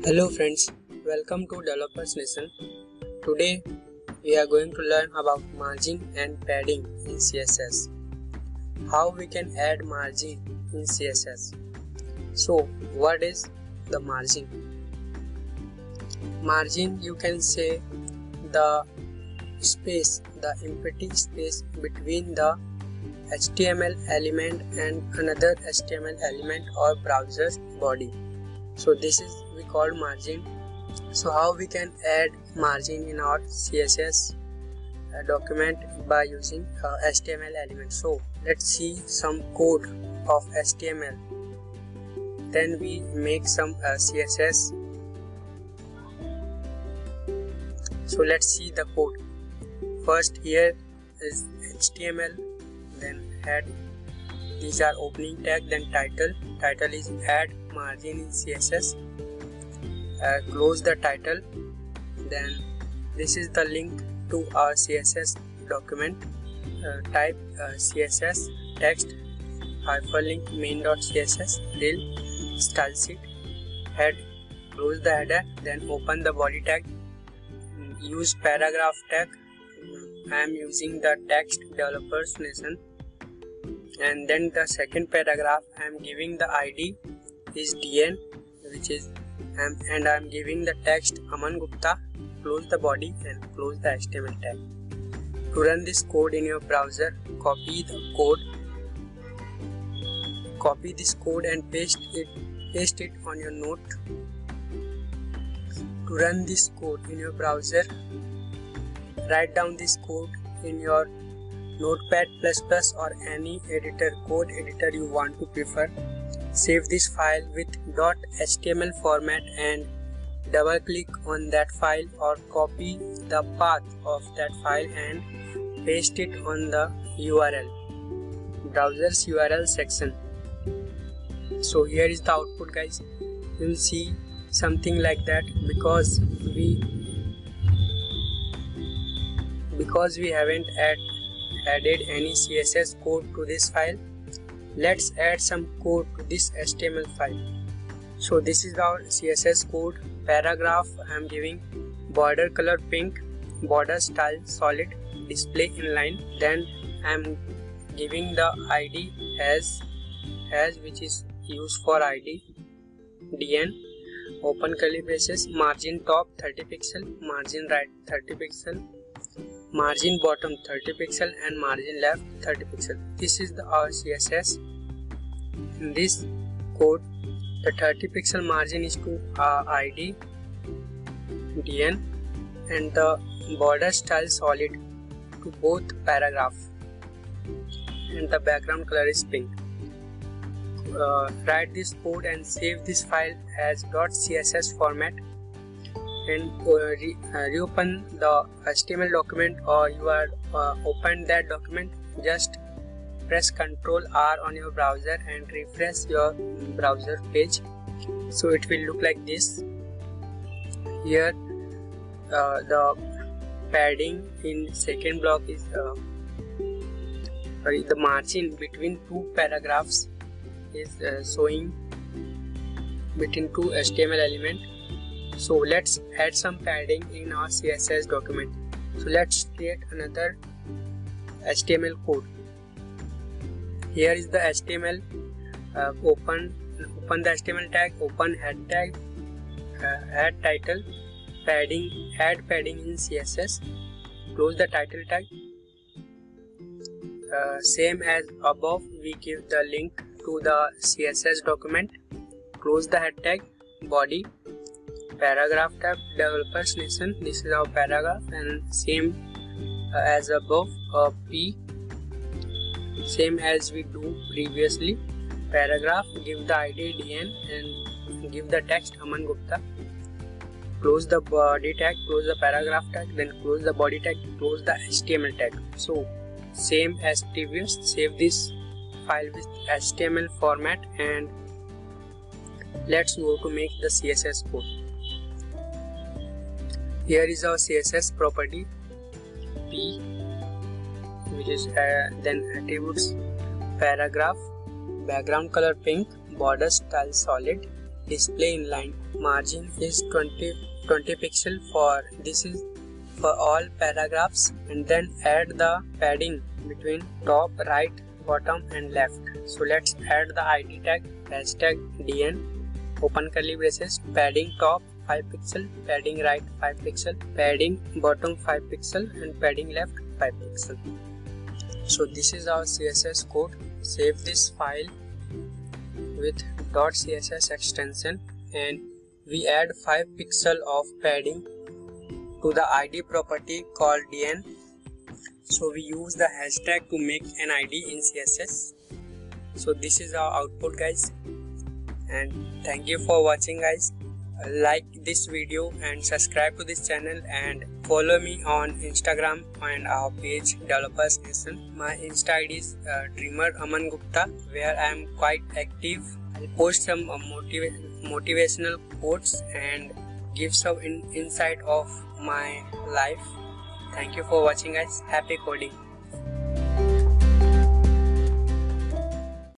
Hello friends, welcome to Developers Lesson. Today we are going to learn about margin and padding in CSS. How we can add margin in CSS. So what is the margin? Margin, you can say the space, the empty space between the HTML element and another HTML element or browser's body. So this is we call margin. So how we can add margin in our CSS document by using HTML element. So let's see some code of HTML. Then we make some CSS. So let's see the code. First here is HTML, then head. These are opening tag, then title. Title is add margin in CSS. Close the title. Then this is the link to our CSS document. Type CSS text hyperlink main.css rel style sheet head. Close the header. Then open the body tag. Use paragraph tag. I am using the text developers lesson. And then the second paragraph I am giving the ID is DN, which is and I am giving the text Aman Gupta. Close the body and close the HTML tag. To run this code in your browser, copy this code and paste it on your note. To run this code in your browser, write down this code in your Notepad++ or any code editor you want to prefer. Save this file with .html format and double click on that file or copy the path of that file and paste it on the URL, browser's URL section. So here is the output, guys. You will see something like that because we haven't added any CSS code to this file. Let's add some code to this HTML file. So this is our CSS code. Paragraph I am giving border color pink, border style solid, display inline. Then I am giving the ID as which is used for ID DN. Open curly braces. Margin top 30 pixel, margin right 30 pixel, margin bottom 30 pixel and margin left 30 pixel. This is our CSS. In this code, the 30 pixel margin is to ID DN and the border style solid to both paragraph and the background color is pink. Write this code and save this file as .css format and reopen the HTML document, or you are open that document. Just press Ctrl R on your browser and refresh your browser page. So it will look like this. Here the padding in second block is the margin between two paragraphs is showing between two HTML elements. So let's add some padding in our CSS document. So let's create another HTML code. Here is the HTML. Open the HTML tag. Open head tag. Add title. Padding. Add padding in CSS. Close the title tag. Same as above, we give the link to the CSS document. Close the head tag. Body. Paragraph tab, developers lesson. This is our paragraph and same as above. P, same as we do previously. Paragraph, give the ID DN and give the text Aman Gupta. Close the body tag, close the paragraph tag, then close the body tag, close the HTML tag. So same as previous. Save this file with HTML format and let's go to make the CSS code. Here is our CSS property P, which is then attributes paragraph, background color pink, border style solid, display inline. Margin is 20 pixel for this is for all paragraphs, and then add the padding between top, right, bottom and left. So let's add the ID tag hashtag DN, open curly braces, padding top 5 pixel, padding right 5 pixel, padding bottom 5 pixel and padding left 5 pixel. So this is our CSS code. Save this file with .css extension and we add 5 pixel of padding to the ID property called DN. So we use the hashtag to make an ID in CSS. So this is our output, guys, and thank you for watching, guys. Like this video and subscribe to this channel and follow me on Instagram and our page Developers Nation. My Insta ID is Dreamer Aman Gupta, where I am quite active. I'll post some motivational quotes and give some insight of my life. Thank you for watching, guys. Happy coding.